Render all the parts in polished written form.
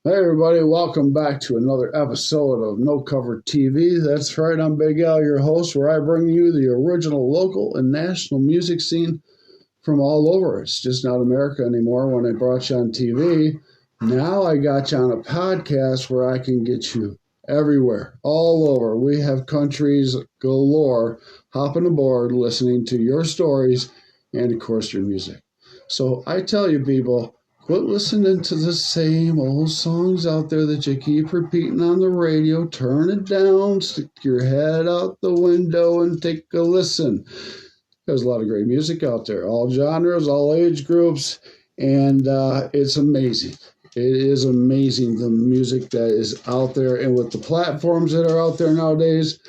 Hey everybody, welcome back to another episode of No Cover TV. That's right, I'm Big Al, your host, where I bring you the original local and national music scene from all over. It's just not America anymore when I brought you on TV. Now I got you on a podcast where I can get you everywhere, all over. We have countries galore hopping aboard, listening to your stories and, of course, your music. So I tell you, people, quit listening to the same old songs out there that you keep repeating on the radio. Turn it down, stick your head out the window, and take a listen. There's a lot of great music out there, all genres, all age groups, and it's amazing. It is amazing, the music that is out there. And with the platforms that are out there nowadays,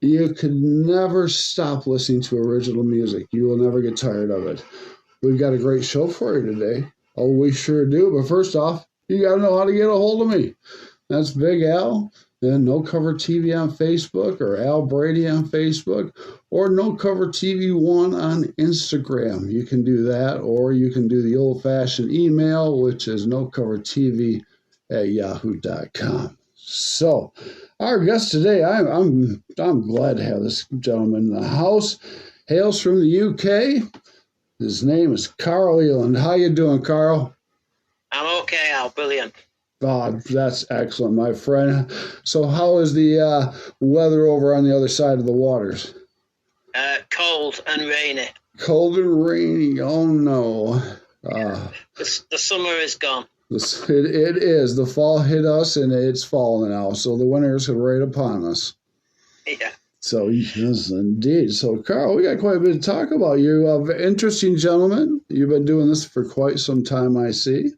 you could never stop listening to original music. You will never get tired of it. We've got a great show for you today. Oh, we sure do. But first off, you got to know how to get a hold of me. That's Big Al. And No Cover TV on Facebook, or Al Brady on Facebook, or No Cover TV 1 on Instagram. You can do that, or you can do the old-fashioned email, which is nocovertv@yahoo.com. So, our guest today, I'm glad to have this gentleman in the house. Hails from the UK. His name is Karl Eland. How you doing, Karl? I'm okay, Al. Brilliant. God, that's excellent, my friend. So how is the weather over on the other side of the waters? Cold and rainy. Cold and rainy. Oh, no. The summer is gone. It is. The fall hit us, and it's falling now. So the winter is right upon us. Yeah. So, yes, indeed. So, Karl, we got quite a bit to talk about. You're an interesting gentleman. You've been doing this for quite some time, I see.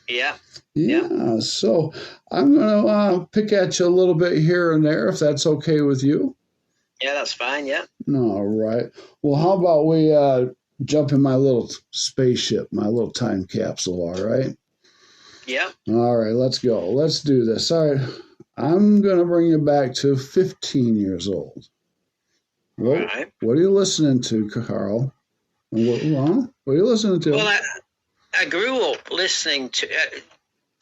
Yeah. Yeah. So I'm going to pick at you a little bit here and there, if that's okay with you. Yeah, that's fine, yeah. All right. Well, how about we jump in my little spaceship, my little time capsule, all right? Yeah. All right, let's go. Let's do this. All right. I'm going to bring you back to 15 years old. What are you listening to, Karl? What are you listening to? Well, I grew up listening to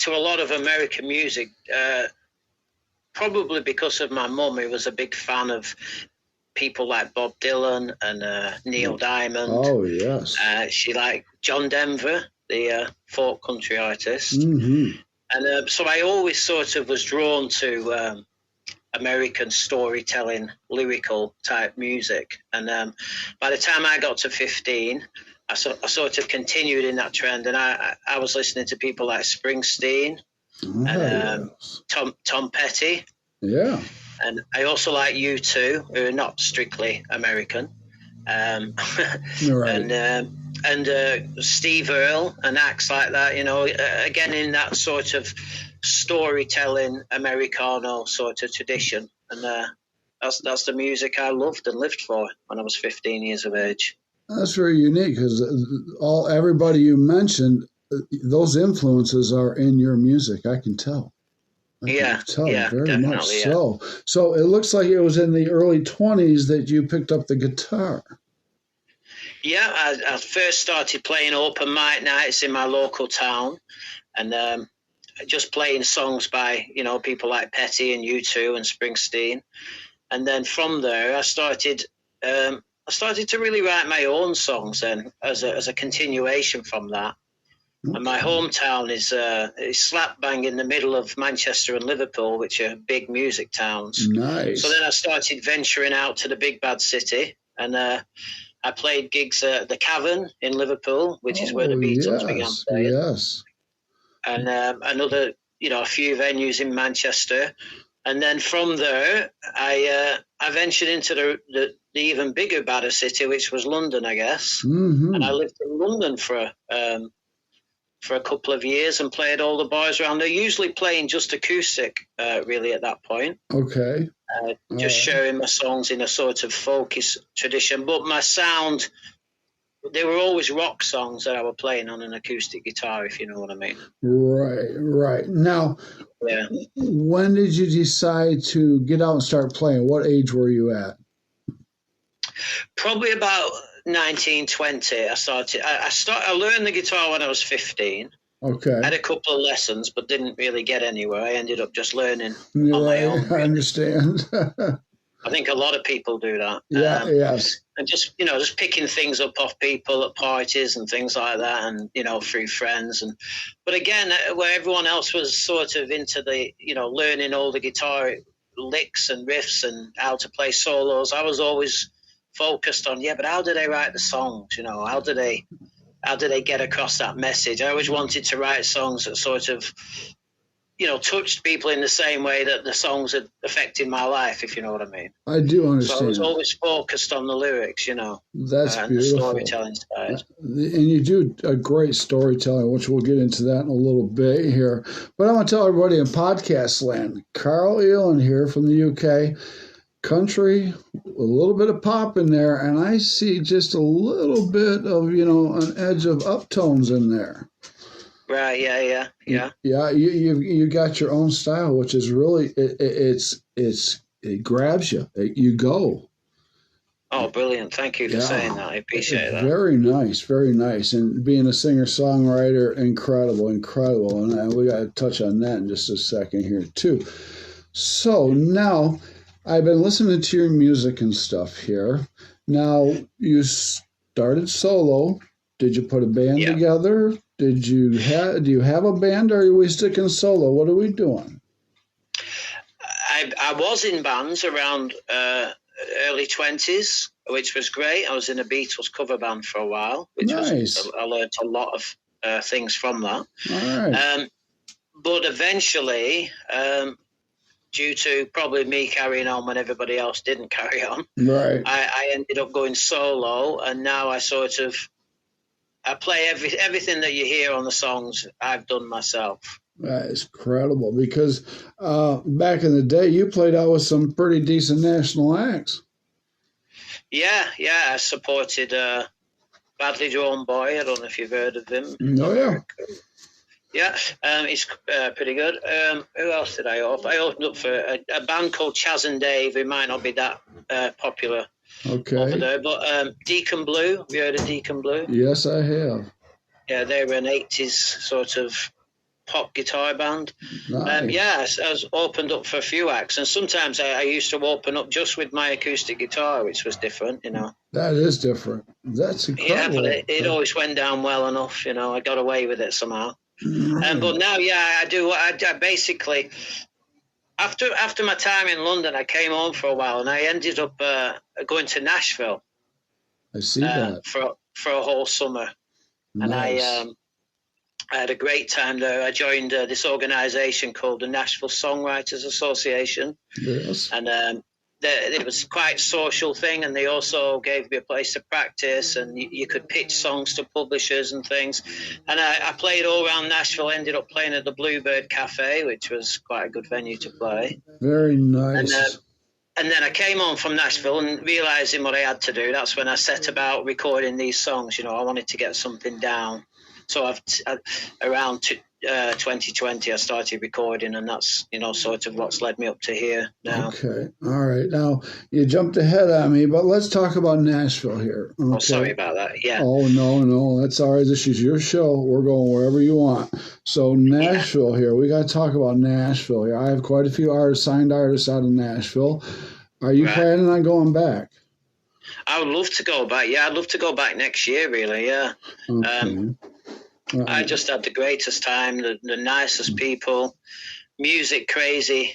a lot of American music, probably because of my mum, who was a big fan of people like Bob Dylan and Neil Diamond. Oh, yes. She liked John Denver, the folk country artist. Mm-hmm. And so I always sort of was drawn to American storytelling, lyrical type music. And by the time I got to 15, I sort of continued in that trend. And I was listening to people like Springsteen and Tom Petty. Yeah. And I also like U2, who are not strictly American. Right. And Steve Earle and acts like that, again in that sort of storytelling Americano sort of tradition. And that's the music I loved and lived for when I was 15 years of age. That's very unique because everybody you mentioned, those influences are in your music. I can tell. Yeah, very much so. Yeah. So it looks like it was in the early 20s that you picked up the guitar. Yeah, I first started playing open mic nights in my local town, and just playing songs by people like Petty and U2 and Springsteen, and then from there I started to really write my own songs then as a continuation from that. Okay. And my hometown is slap bang in the middle of Manchester and Liverpool, which are big music towns. Nice. So then I started venturing out to the big bad city, and I played gigs at the Cavern in Liverpool, which is where the Beatles began playing. Yes. And another, a few venues in Manchester. And then from there, I ventured into the even bigger, badder city, which was London, I guess. Mm-hmm. And I lived in London for a couple of years and played all the bars around. They're usually playing just acoustic, really, at that point. Okay. Just sharing my songs in a sort of folky tradition. But my sound, they were always rock songs that I was playing on an acoustic guitar, if you know what I mean. Right. Now, when did you decide to get out and start playing? What age were you at? Probably about 1920. I learned the guitar when I was 15. Okay. I had a couple of lessons, but didn't really get anywhere. I ended up just learning on my Right. own, I really. understand. I think a lot of people do that. Yeah. Yes. And just, just picking things up off people at parties and things like that, and, through friends. But again, where everyone else was sort of into the, learning all the guitar licks and riffs and how to play solos, I was always focused on, but how do they write the songs? How do they get across that message? I always wanted to write songs that sort of, touched people in the same way that the songs had affected my life, if you know what I mean. I do understand. So I was always focused on the lyrics, That's and beautiful. the storytelling side. And you do a great storytelling, which we'll get into that in a little bit here. But I want to tell everybody in podcast land, Karl Eland here from the UK, country, a little bit of pop in there, and I see just a little bit of, an edge of uptones in there. Right, yeah. Yeah, you got your own style, which is really it grabs you. You go. Oh, brilliant! Thank you for saying that. I appreciate that. Very nice, very nice. And being a singer-songwriter, incredible. And we got to touch on that in just a second here too. So now, I've been listening to your music and stuff here. Now you started solo. Did you put a band together? Do you have a band, or are we sticking solo? What are we doing? I was in bands around early 20s, which was great. I was in a Beatles cover band for a while, which was I learned a lot of things from that. All right. But eventually, due to probably me carrying on when everybody else didn't carry on, right, I ended up going solo, and now I play everything that you hear on the songs I've done myself. That is incredible, because back in the day, you played out with some pretty decent national acts. Yeah, I supported Badly Drawn Boy. I don't know if you've heard of him. Oh, yeah. Yeah, he's pretty good. Who else did I open? I opened up for a band called Chaz and Dave, who might not be that popular over there. But Deacon Blue, have you heard of Deacon Blue? Yes, I have. Yeah, they were an 80s sort of pop guitar band. Nice. I was opened up for a few acts, and sometimes I used to open up just with my acoustic guitar, which was different, That is different. That's incredible. Yeah, but it always went down well enough, I got away with it somehow. But now, I do. I basically, after my time in London, I came home for a while, and I ended up going to Nashville. I see that for a whole summer, nice. And I had a great time there. I joined this organization called the Nashville Songwriters Association. Yes. And it was quite a social thing, and they also gave me a place to practice, and you could pitch songs to publishers and things. And I played all around Nashville, ended up playing at the Bluebird Cafe, which was quite a good venue to play. Very nice. And then I came on from Nashville, and realizing what I had to do, that's when I set about recording these songs. I wanted to get something down. So around 2020, I started recording, and that's, sort of what's led me up to here now. Okay. All right. Now, you jumped ahead on me, but let's talk about Nashville here. Okay? Oh, sorry about that. Yeah. Oh, no. That's all right. This is your show. We're going wherever you want. So Nashville here. We got to talk about Nashville here. I have quite a few signed artists out of Nashville. Are you planning on going back? I would love to go back. Yeah, I'd love to go back next year, really, yeah. Okay. I just had the greatest time, the nicest people, music crazy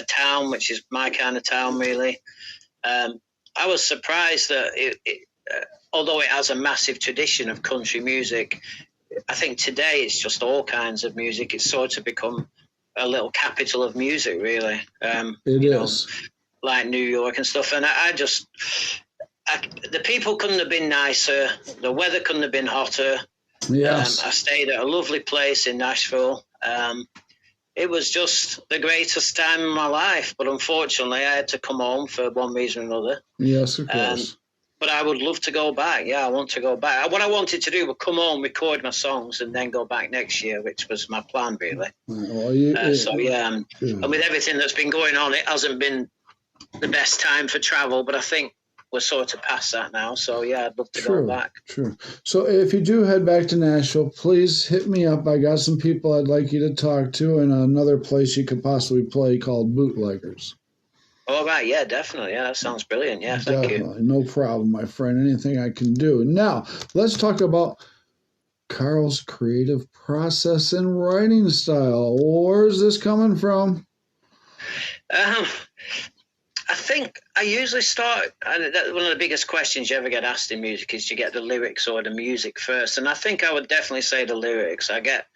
town, which is my kind of town, really. I was surprised that although it has a massive tradition of country music, I think today it's just all kinds of music. It's sort of become a little capital of music, really. It is. Like New York and stuff. And the people couldn't have been nicer. The weather couldn't have been hotter. Yes. I stayed at a lovely place in Nashville. It was just the greatest time in my life, but unfortunately I had to come home for one reason or another. Yes, of course. But I would love to go back. Yeah, I want to go back. What I wanted to do was come home, record my songs, and then go back next year, which was my plan, really. Well, and with everything that's been going on, it hasn't been the best time for travel, but I think we're sort of past that now. So yeah, I'd love to go True, back. true. So if you do head back to Nashville, please hit me up. I got some people I'd like you to talk to, and another place you could possibly play called Bootleggers. All right, yeah, definitely. Yeah, that sounds brilliant. Yeah, thank you. Definitely. No problem, my friend. Anything I can do. Now, let's talk about Karl's creative process and writing style. Where's this coming from? Um, I think I usually start. One of the biggest questions you ever get asked in music is, do you get the lyrics or the music first? And I think I would definitely say the lyrics. I get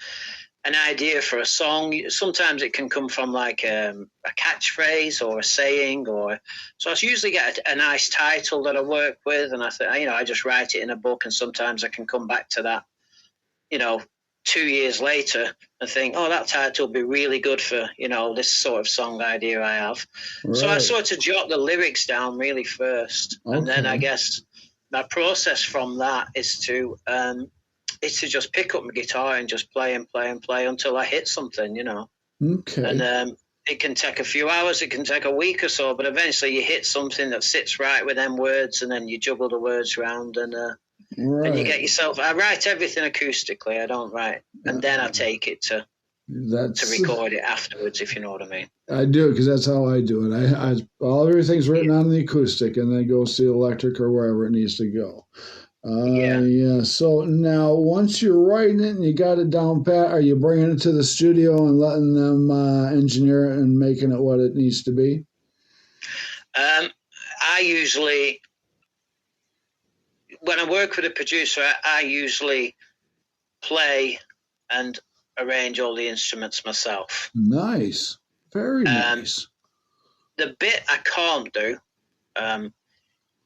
an idea for a song. Sometimes it can come from like a catchphrase or a saying, or so I usually get a nice title that I work with, and I just write it in a book, and sometimes I can come back to that, 2 years later and think, oh, that title would be really good for, this sort of song idea I have. Right. So I sort of jot the lyrics down really first. Okay. And then I guess my process from that is to just pick up my guitar and just play and play and play until I hit something, Okay. And it can take a few hours, it can take a week or so, but eventually you hit something that sits right with them words, and then you juggle the words around, and right. And you get yourself. I write everything acoustically. I don't write, and then I take it to record it afterwards. If you know what I mean. I do, because that's how I do it. Everything's written on the acoustic, and then goes to the electric or wherever it needs to go. Yeah. So now, once you're writing it and you got it down pat, are you bringing it to the studio and letting them engineer it and making it what it needs to be? I usually. When I work with a producer, I usually play and arrange all the instruments myself. Nice. Very nice. The bit I can't do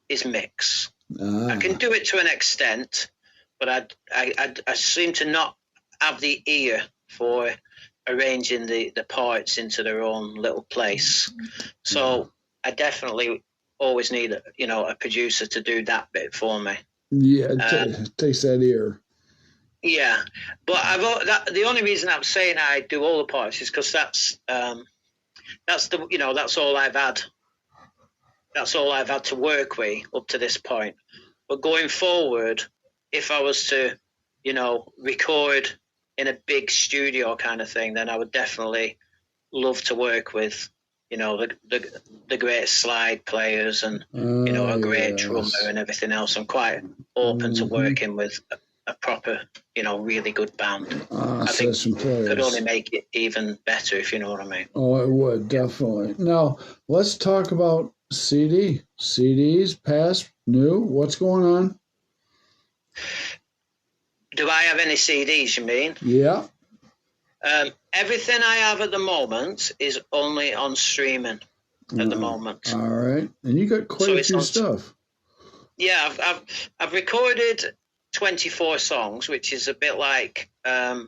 is mix. I can do it to an extent, but I seem to not have the ear for arranging the parts into their own little place. So I definitely always need a producer to do that bit for me. Yeah, takes that ear. Yeah, but the only reason I'm saying I do all the parts is because that's all I've had. That's all I've had to work with up to this point. But going forward, if I was to, record in a big studio kind of thing, then I would definitely love to work with, the great slide players and, a great drummer and everything else. I'm quite open to working with a proper, really good band. I think it could only make it even better, if you know what I mean. Oh, it would, definitely. Now, let's talk about CDs, past, new. What's going on? Do I have any CDs, you mean? Yeah. Everything I have at the moment is only on streaming at the moment. All right. And you got quite a few stuff. Yeah, I've recorded 24 songs, which is a bit like a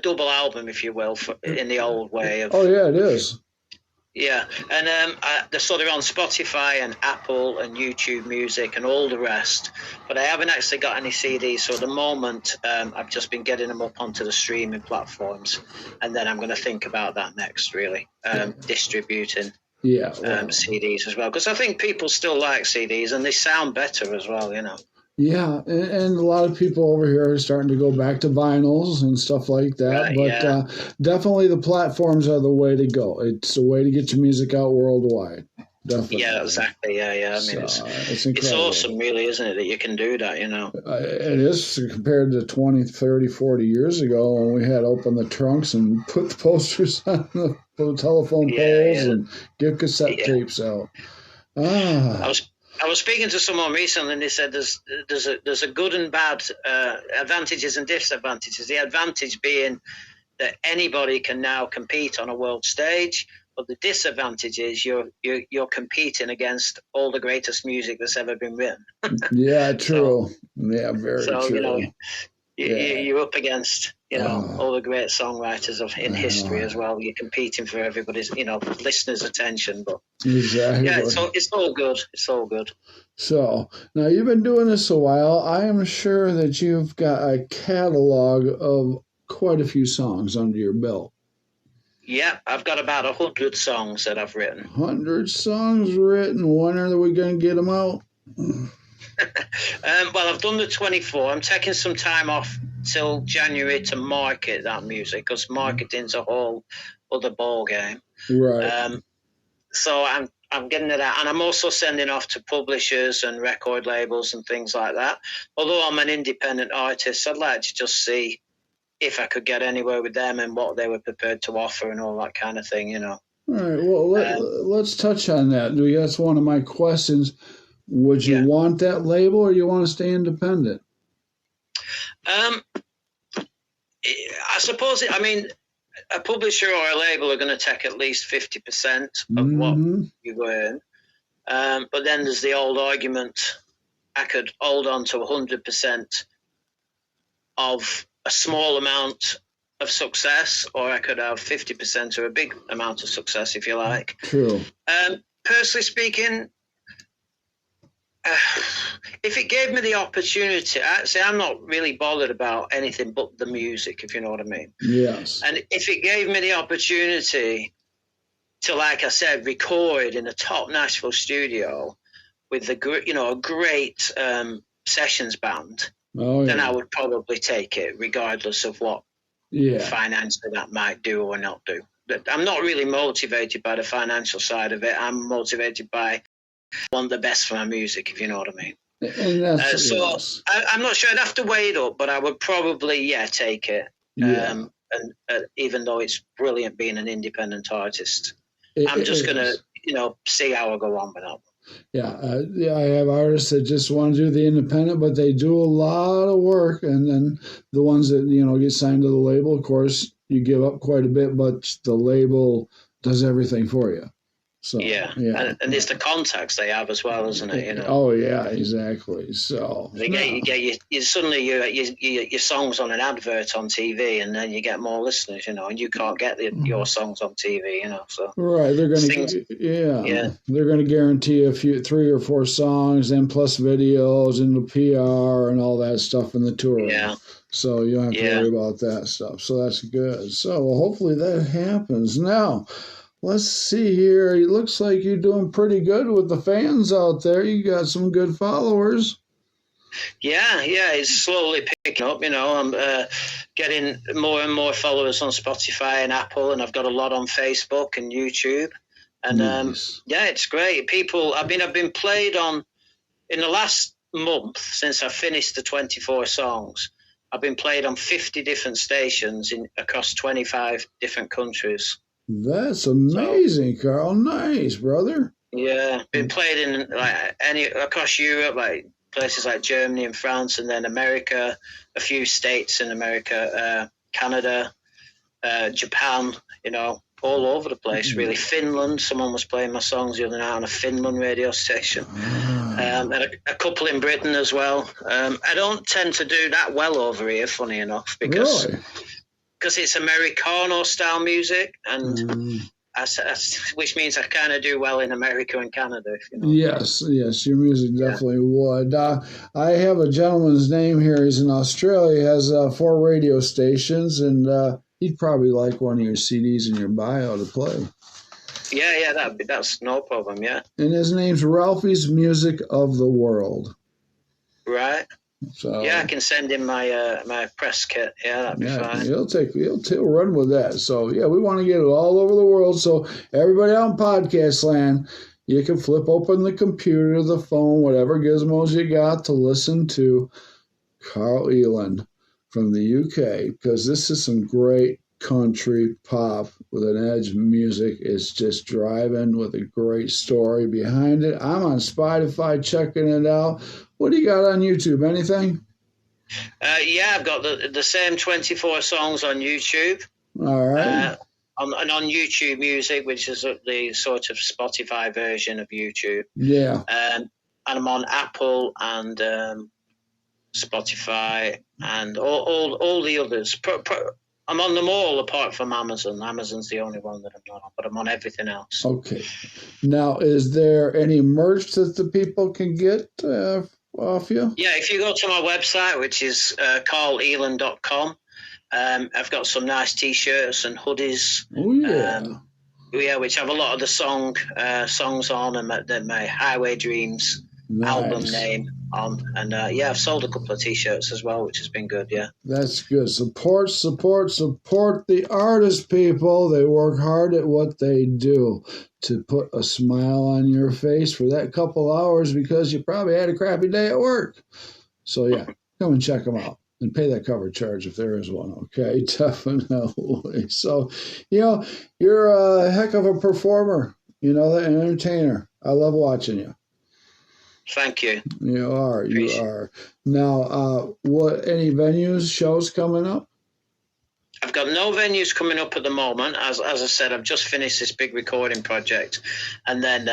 double album, if you will, in the old way of. Oh yeah, it is. Yeah, and they're on Spotify and Apple and YouTube Music and all the rest, but I haven't actually got any CDs. So at the moment, I've just been getting them up onto the streaming platforms, and then I'm going to think about that next, really, distributing CDs as well, because I think people still like CDs and they sound better as well, Yeah, and a lot of people over here are starting to go back to vinyls and stuff like that. But definitely the platforms are the way to go. It's a way to get your music out worldwide. Definitely. Yeah, exactly. Yeah. I mean, it's awesome, really, isn't it, that you can do that, It is, compared to 20, 30, 40 years ago when we had to open the trunks and put the posters on the telephone poles and give cassette tapes out. I was speaking to someone recently, and they said there's a good and bad advantages and disadvantages. The advantage being that anybody can now compete on a world stage, but the disadvantage is you're competing against all the greatest music that's ever been written. Yeah, true. Yeah, very true. You're up against all the great songwriters in history as well. You're competing for everybody's listeners' attention, but exactly. It's all good. It's all good. So now you've been doing this a while. I am sure that you've got a catalog of quite a few songs under your belt. Yeah, I've got about 100 songs that I've written. 100 songs written. When are we going to get them out? Well, I've done the 24. I'm taking some time off till January to market that music, because marketing's a whole other ball game. Right. So I'm getting it out, and I'm also sending off to publishers and record labels and things like that. Although I'm an independent artist, I'd like to just see if I could get anywhere with them and what they were prepared to offer and all that kind of thing, you know. All right. Well, let's touch on that. That's one of my questions. Would you want that label, or you want to stay independent? I suppose. I mean, a publisher or a label are going to take at least 50% of what you earn. But then there's the old argument: I could hold on to 100% of a small amount of success, or I could have 50% or a big amount of success, if you like. True. Personally speaking, if it gave me the opportunity, I'm not really bothered about anything but the music, if you know what I mean. Yes. And if it gave me the opportunity to, like I said, record in a top Nashville studio with a great sessions band, then I would probably take it, regardless of what financially that might do or not do. But I'm not really motivated by the financial side of it. I'm motivated by want the best for my music, if you know what I mean. And that's, I'm not sure. I'd have to weigh it up, but I would probably take it. And even though it's brilliant being an independent artist, I'm just gonna see how I go on with that. I have artists that just want to do the independent, but they do a lot of work, and then the ones that get signed to the label, of course, you give up quite a bit, but the label does everything for you. So, and it's the contacts they have as well, isn't it? Oh yeah, exactly. So you get suddenly your songs on an advert on TV, and then you get more listeners, and you can't get your songs on TV, So right, they're going to guarantee a few 3 or 4 songs, and plus videos and the PR and all that stuff in the tour. Yeah. So you don't have to worry about that stuff. So that's good. So hopefully that happens now. Let's see here. It looks like you're doing pretty good with the fans out there. You got some good followers. Yeah, it's slowly picking up. I'm getting more and more followers on Spotify and Apple, and I've got a lot on Facebook and YouTube. And nice. It's great. I've been played on in the last month since I finished the 24 songs. I've been played on 50 different stations across 25 different countries. That's amazing, Karl. Nice, brother. Yeah, been played in across Europe, like places like Germany and France, and then America, a few states in America, Canada, Japan. All over the place, really. Finland. Someone was playing my songs the other night on a Finland radio station, and a couple in Britain as well. I don't tend to do that well over here, funny enough, because it's Americano style music, and which means I kind of do well in America and Canada. If you know. Yes, your music definitely would. I have a gentleman's name here. He's in Australia. He has 4 radio stations, and he'd probably like one of your CDs in your bio to play. Yeah, that's no problem. Yeah. And his name's Ralphie's Music of the World. Right. So I can send him my my press kit. Yeah, that'd be fine. He'll run with that. So we want to get it all over the world. So everybody out in podcast land, you can flip open the computer, the phone, whatever gizmos you got to listen to Karl Eland from the UK, because this is some great country pop with an edge music. It's just driving with a great story behind it. I'm on Spotify checking it out. What do you got on YouTube? Anything? I've got the same 24 songs on YouTube. All right. On YouTube Music, which is the sort of Spotify version of YouTube. Yeah. And I'm on Apple and Spotify and all the others. I'm on them all apart from Amazon. Amazon's the only one that I'm not on, but I'm on everything else. Okay. Now, is there any merch that the people can get off you? Yeah, if you go to my website, which is karleland.com, I've got some nice T-shirts and hoodies. Oh, yeah. Which have a lot of the songs on, and my Highway Dreams album Nice. name on. And yeah, I've sold a couple of T-shirts as well, which has been good. Yeah. That's good. Support, support, support the artist, people. They work hard at what they do to put a smile on your face for that couple hours because you probably had a crappy day at work. So, yeah, come and check them out and pay that cover charge if there is one. Okay, definitely. So, you're a heck of a performer, an entertainer. I love watching you. Thank you. You are. Now, what? Any venues, shows coming up? I've got no venues coming up at the moment. As I said, I've just finished this big recording project, and then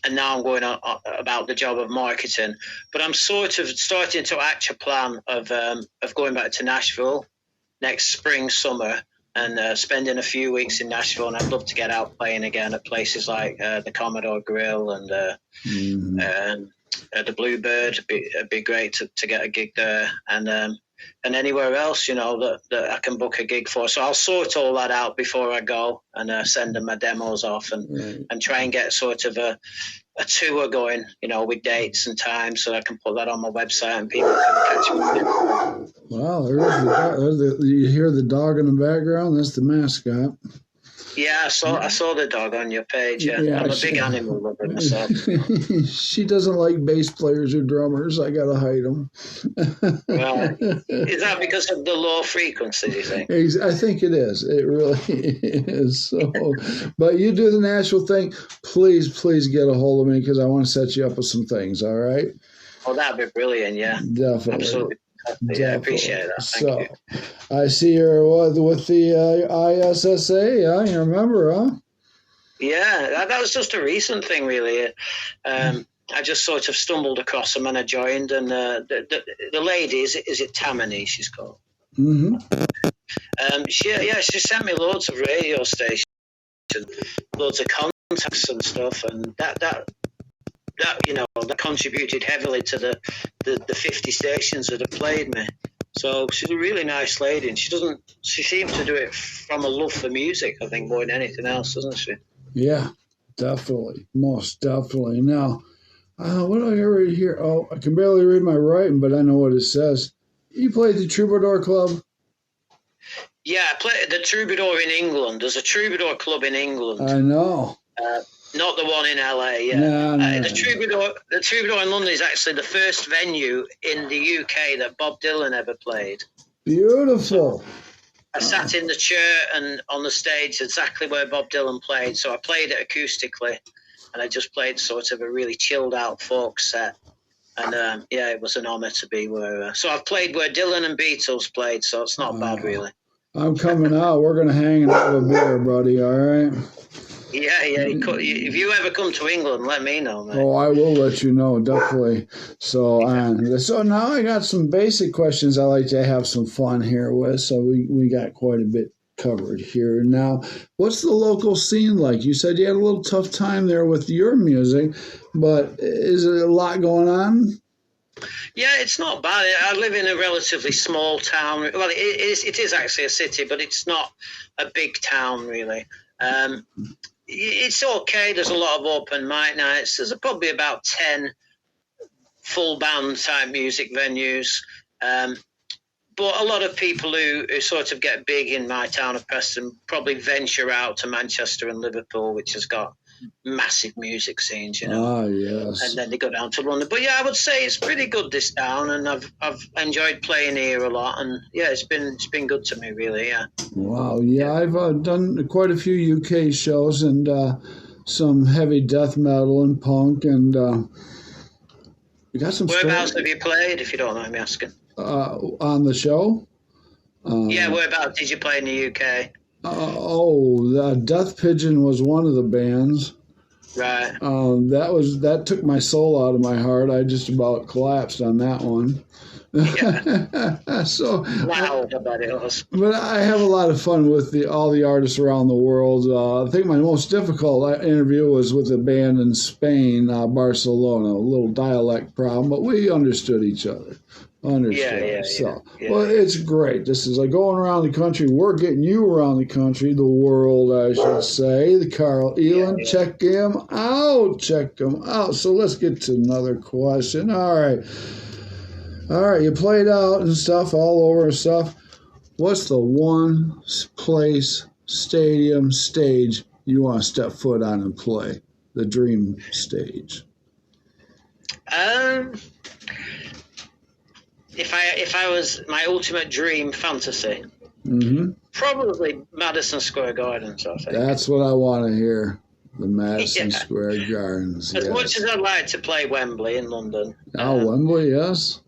and now I'm going on about the job of marketing. But I'm sort of starting to hatch a plan of going back to Nashville next spring, summer, and spending a few weeks in Nashville. And I'd love to get out playing again at places like the Commodore Grill and the Bluebird. It'd be great to get a gig there, and anywhere else, that I can book a gig for. So I'll sort all that out before I go and send them my demos off and try and get sort of a tour going, with dates and times so I can put that on my website and people can catch me. Wow, you hear the dog in the background? That's the mascot. Yeah, I saw the dog on your page. Yeah, I'm a big animal lover myself. She doesn't like bass players or drummers. I gotta hide them. Well, is that because of the low frequency, do you think? I think it is. It really is. So, but you do the Nashville thing. Please get a hold of me because I want to set you up with some things. All right. Oh, that'd be brilliant. Yeah, definitely. Absolutely. Yeah, I appreciate that. Thank you. I see you're with the ISSA. Yeah, you remember, huh? Yeah, that was just a recent thing, really. I just sort of stumbled across them and I joined. And the lady, is it Tammany? She's called. Mm-hmm. She sent me loads of radio stations, loads of contacts and stuff, and that contributed heavily to the 50 stations that have played me. So she's a really nice lady, and she seems to do it from a love for music, I think, more than anything else, doesn't she? Yeah, definitely. Most definitely. Now, what do I read here? Oh, I can barely read my writing, but I know what it says. You played the Troubadour Club? Yeah, I played the Troubadour in England. There's a Troubadour Club in England. I know. Not the one in LA, yeah. No. The Troubadour in London is actually the first venue in the UK that Bob Dylan ever played. Beautiful. I sat in the chair and on the stage exactly where Bob Dylan played, so I played it acoustically, and I just played sort of a really chilled out folk set. And it was an honour to be where. So I've played where Dylan and Beatles played, so it's not bad, really. I'm coming out. We're going to hang and have a beer, buddy, all right? Yeah. If you ever come to England, let me know, man. Oh, I will let you know, definitely. So now I got some basic questions I like to have some fun here with. So we got quite a bit covered here. Now, what's the local scene like? You said you had a little tough time there with your music, but is there a lot going on? Yeah, it's not bad. I live in a relatively small town. Well, it is actually a city, but it's not a big town, really. It's okay. There's a lot of open mic nights. There's probably about 10 full band type music venues. But a lot of people who sort of get big in my town of Preston probably venture out to Manchester and Liverpool, which has got massive music scenes, Ah, yes. And then they go down to London. But yeah, I would say it's pretty good, this town, and I've enjoyed playing here a lot, and yeah, it's been good to me, really. Yeah. Wow. Yeah, I've done quite a few UK shows and some heavy death metal and punk, and we got some. Whereabouts have you played, if you don't mind me asking? On the show. Yeah, whereabouts did you play in the UK? Death Pigeon was one of the bands. Right. That took my soul out of my heart. I just about collapsed on that one. Yeah. So wow, I bet it was. But I have a lot of fun with all the artists around the world. I think my most difficult interview was with a band in Spain, Barcelona. A little dialect problem, but we understood each other. Understood. So, well, it's great. This is like going around the country. We're getting you around the country, the world, I should say. The Karl Eland, check him out. Check him out. So let's get to another question. All right. You played out and stuff, all over and stuff. What's the one place, stadium, stage you want to step foot on and play? The dream stage. If I was my ultimate dream fantasy, probably Madison Square Gardens, I think. That's what I want to hear. The Madison Square Gardens. As much as I'd like to play Wembley in London. Wembley, yes.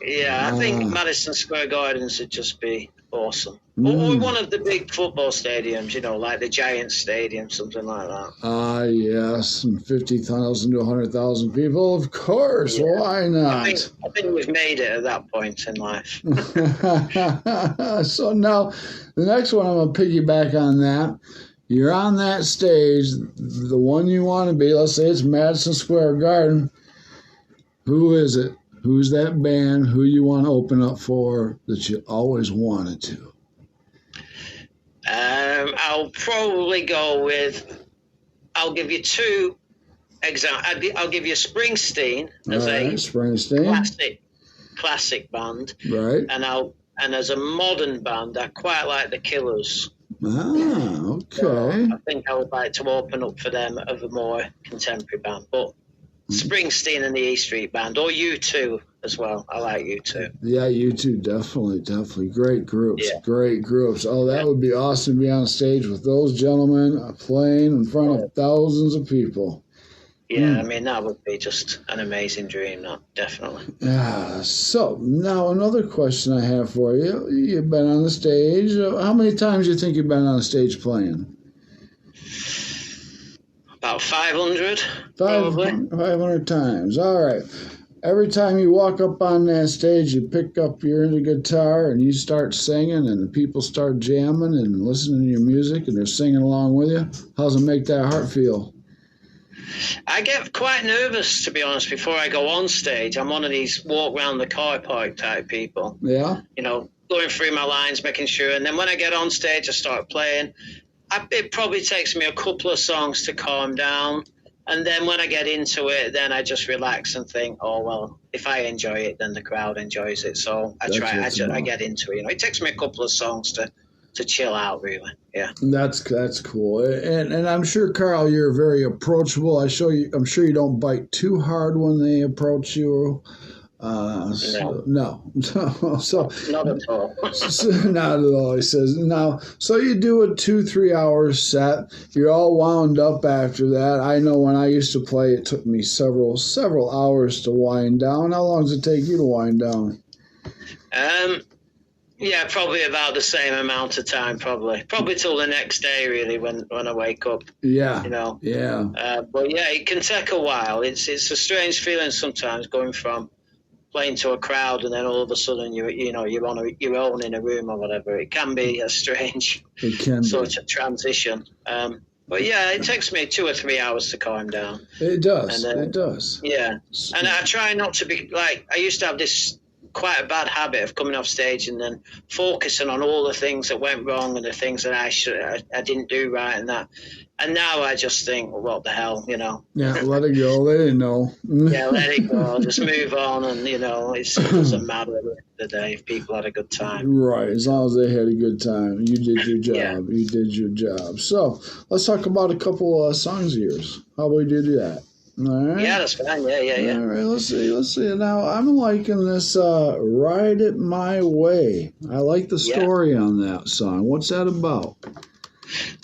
Yeah, I think Madison Square Gardens would just be awesome. Or one of the big football stadiums, like the Giants Stadium, something like that. Yes, and 50,000 to 100,000 people, of course. Yeah. Why not? I think we've made it at that point in life. So now, the next one, I'm going to piggyback on that. You're on that stage, the one you want to be. Let's say it's Madison Square Garden. Who is it? Who's that band? Who you want to open up for that you always wanted to? I'll probably go with. I'll give you two examples. I'll give you Springsteen as a classic band, right? And as a modern band, I quite like the Killers. Okay. So I think I would like to open up for them of a more contemporary band, but Springsteen and the E Street Band, or U2 as well. I like U2. Yeah, U2, definitely. Great groups, great groups. Oh, that would be awesome to be on stage with those gentlemen playing in front of thousands of people. Yeah, I mean, that would be just an amazing dream, definitely. So, now another question I have for you. You've been on the stage. How many times do you think you've been on the stage playing? About 500, 500 times. All right. Every time you walk up on that stage, you pick up your guitar and you start singing, and the people start jamming and listening to your music, and they're singing along with you. How's it make that heart feel? I get quite nervous, to be honest, before I go on stage. I'm one of these walk around the car park type people. Yeah. Going through my lines, making sure. And then when I get on stage, I start playing. It probably takes me a couple of songs to calm down. And then when I get into it, then I just relax and think, oh, well, if I enjoy it, then the crowd enjoys it. So I get into it. It takes me a couple of songs to chill out, really. Yeah. That's cool. And I'm sure, Karl, you're very approachable. I'm sure you don't bite too hard when they approach you. No. So not at all. Not at all. He says now. So you do a 2-3 hour set. You're all wound up after that. I know when I used to play, it took me several hours to wind down. How long does it take you to wind down? Yeah, probably about the same amount of time. Probably till the next day, really, when I wake up. Yeah. Yeah. But yeah, it can take a while. It's a strange feeling sometimes going from playing to a crowd and then all of a sudden you're on your own in a room or whatever. It can be a strange sort of transition. But yeah, it takes me 2 or 3 hours to calm down. It does. It does. Yeah, and I try not to be like I used to have this quite a bad habit of coming off stage and then focusing on all the things that went wrong and the things that I didn't do right and that. And now I just think, well, what the hell, Yeah, let it go. They didn't know. Yeah, let it go. Just move on, and it doesn't matter at the end of the day if people had a good time. Right, as long as they had a good time, you did your job. Yeah. You did your job. So let's talk about a couple songs of yours. How about we do that? All right. Yeah, that's fine. Yeah. All right, let's see. Now, I'm liking this Ride It My Way. I like the story on that song. What's that about?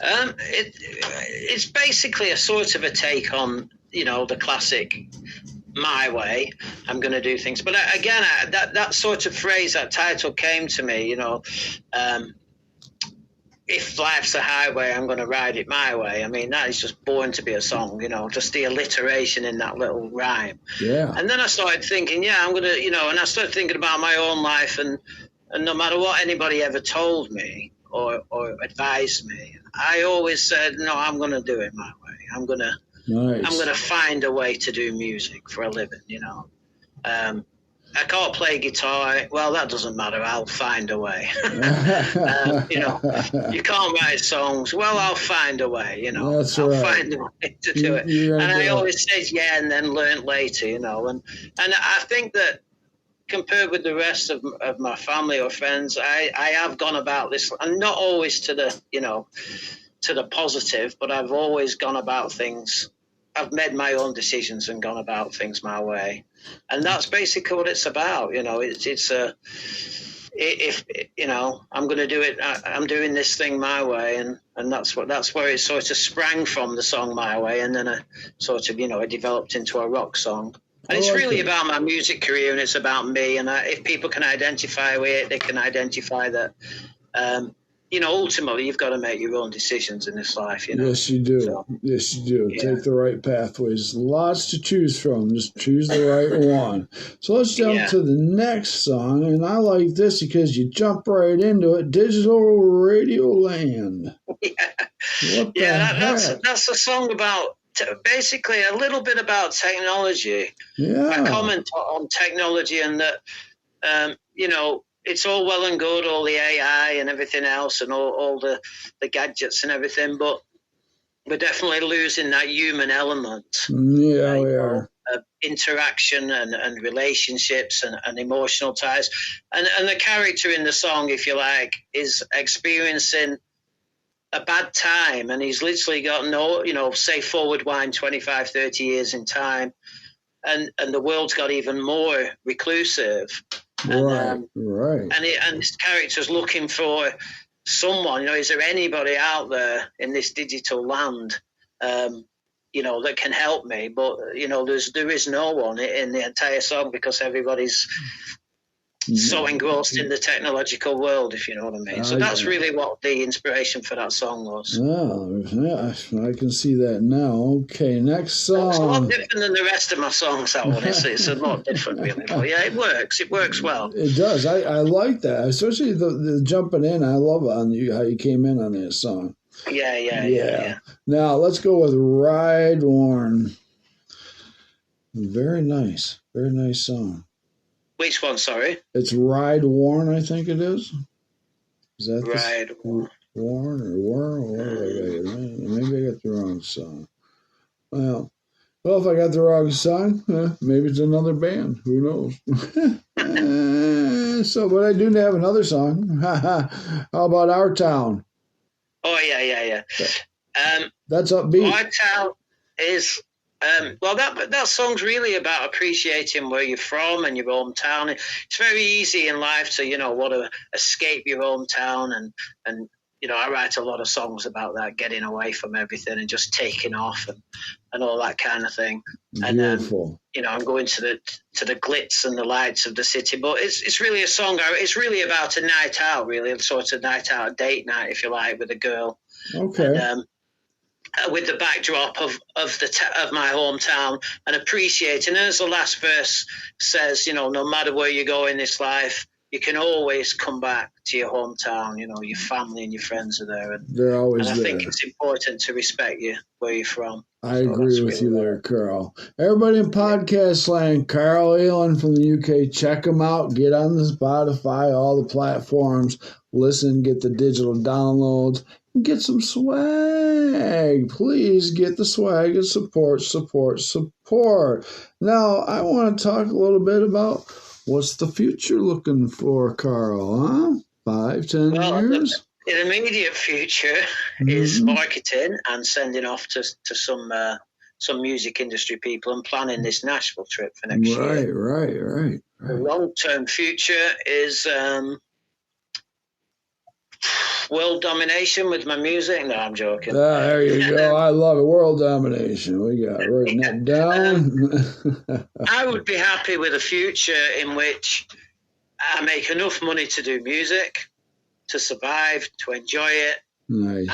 It's basically a sort of a take on, the classic My Way. I'm going to do things. But again, that sort of phrase, that title came to me, if life's a highway, I'm going to ride it my way. I mean, that is just born to be a song, just the alliteration in that little rhyme. Yeah. And then I started thinking, I'm going to, and I started thinking about my own life and no matter what anybody ever told me or advised me, I always said, no, I'm going to do it my way. I'm going to find a way to do music for a living, I can't play guitar. Well, that doesn't matter. I'll find a way. You know, you can't write songs. Well, I'll find a way. You know, That's I'll right. find a way to do it. And I always say yeah, and then learn later. You know, and I think that compared with the rest of my family or friends, I have gone about this, and not always to the to the positive, but I've always gone about things. I've made my own decisions and gone about things my way, and that's basically what it's about. You know, it's if you know I'm going to do it, I'm doing this thing my way, and that's where it sort of sprang from, the song My Way, and then it sort of it developed into a rock song. And it's really about my music career, and it's about me. And if people can identify with it, they can identify that. Ultimately, you've got to make your own decisions in this life. Yes, you do. So, yes, you do. Yeah. Take the right pathways. Lots to choose from. Just choose the right one. So let's jump to the next song. And I like this because you jump right into it. Digital Radio Land. That's a song about basically a little bit about technology. Yeah. I comment on technology and that, it's all well and good, all the AI and everything else and all the gadgets and everything, but we're definitely losing that human element. Yeah, we are. Interaction and relationships and emotional ties. And the character in the song, if you like, is experiencing a bad time, and he's literally got say forward wind 25, 30 years in time, and the world's got even more reclusive. Right. And this character's looking for someone. Is there anybody out there in this digital land, that can help me? But there is no one in the entire song because everybody's so engrossed in the technological world, if you know what I mean. So that's really what the inspiration for that song was. Yeah, I can see that now. Okay, next song. It's a lot different than the rest of my songs, that one. It's a lot different, really. But yeah, it works. It works well. It does. I like that, especially the jumping in. I love how you came in on this song. Yeah. Now, let's go with Ride Worn. Very nice. Very nice song. Which one, sorry? It's Ride Worn, I think it is. Is that Ride Worn? Worn or Worn? Maybe I got the wrong song. Well, if I got the wrong song, maybe it's another band. Who knows? But I do have another song. How about Our Town? Oh, yeah. That's upbeat. Our Town is... that song's really about appreciating where you're from and your hometown. It's very easy in life to, want to escape your hometown. And I write a lot of songs about that, getting away from everything and just taking off and all that kind of thing. Beautiful. And, I'm going to the glitz and the lights of the city. But it's really a song. It's really about a night out, really, a sort of night out, date night, if you like, with a girl. Okay. And, with the backdrop of my hometown and appreciating. And as the last verse says, no matter where you go in this life, you can always come back to your hometown. Your family and your friends are there. And they're always there. And I think it's important to respect where you're from. I agree with you there, Karl. Everybody in podcast land, Karl Eland from the UK, check him out. Get on the Spotify, all the platforms. Listen, get the digital downloads. Get some swag. Please get the swag and support. Now, I want to talk a little bit about what's the future looking for, Karl, huh? 5, 10 years? The immediate future is marketing and sending off to some music industry people and planning this Nashville trip for next year. Right. The long-term future is... world domination with my music? No, I'm joking. There you go. I love it. World domination. We got written that down. I would be happy with a future in which I make enough money to do music, to survive, to enjoy it, nice,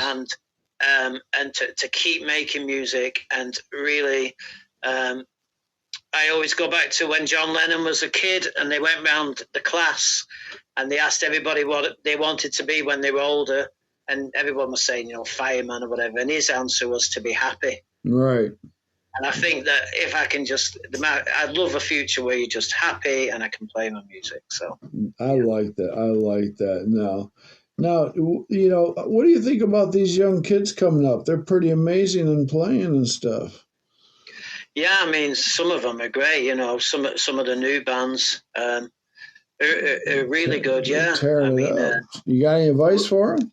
and to keep making music. And really, I always go back to when John Lennon was a kid and they went round the class and they asked everybody what they wanted to be when they were older. And everyone was saying, fireman or whatever. And his answer was to be happy. Right. And I think that if I can I'd love a future where you're just happy and I can play my music. So I like that. I like that. Now, you know, what do you think about these young kids coming up? They're pretty amazing and playing and stuff. Yeah, I mean, some of them are great. You know, some of the new bands are really good. Yeah, I mean, you got any advice for them?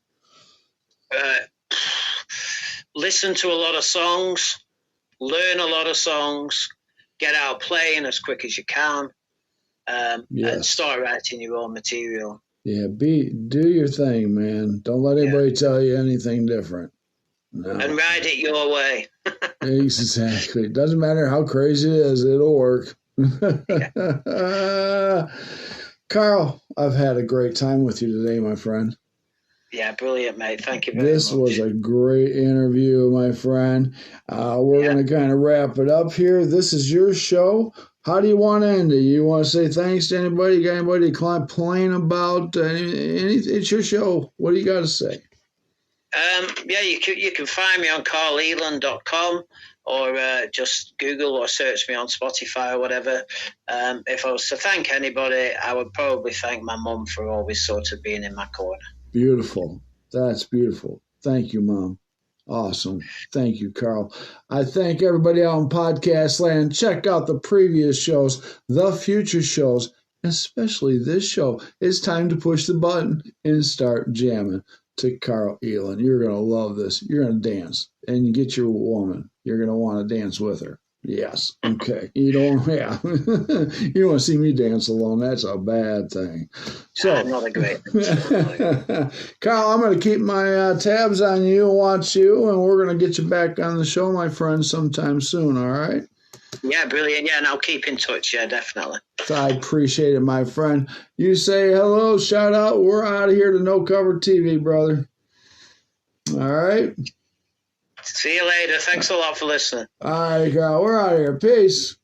Listen to a lot of songs, learn a lot of songs, get out playing as quick as you can, and start writing your own material. Yeah, do your thing, man. Don't let anybody tell you anything different. No. And ride it your way. Exactly. It doesn't matter how crazy it is, it'll work. Karl, I've had a great time with you today, my friend. Yeah, brilliant, mate. Thank you very much. This was a great interview, my friend. We're going to kind of wrap it up here. This is your show. How do you want to end it? You want to say thanks to anybody? You got anybody to complain about? It's your show. What do you got to say? Yeah, you can find me on karleland.com or just Google or search me on Spotify or whatever. If I was to thank anybody, I would probably thank my mum for always sort of being in my corner. Beautiful. That's beautiful. Thank you, Mom. Awesome. Thank you, Karl. I thank everybody out in podcast land. Check out the previous shows, the future shows, especially this show. It's time to push the button and start jamming to Karl Eland. You're going to love this. You're going to dance. And you get your woman. You're going to want to dance with her. Yes. Okay. You don't want to see me dance alone. That's a bad thing. So, I'm not a great. Karl, I'm going to keep my tabs on you and watch you, and we're going to get you back on the show, my friend, sometime soon. All right? Yeah, brilliant. Yeah, and I'll keep in touch. Yeah, definitely. I appreciate it, my friend. You say hello, shout out. We're out of here to No Cover TV, brother. All right? See you later. Thanks a lot for listening. All right, Karl. We're out of here. Peace.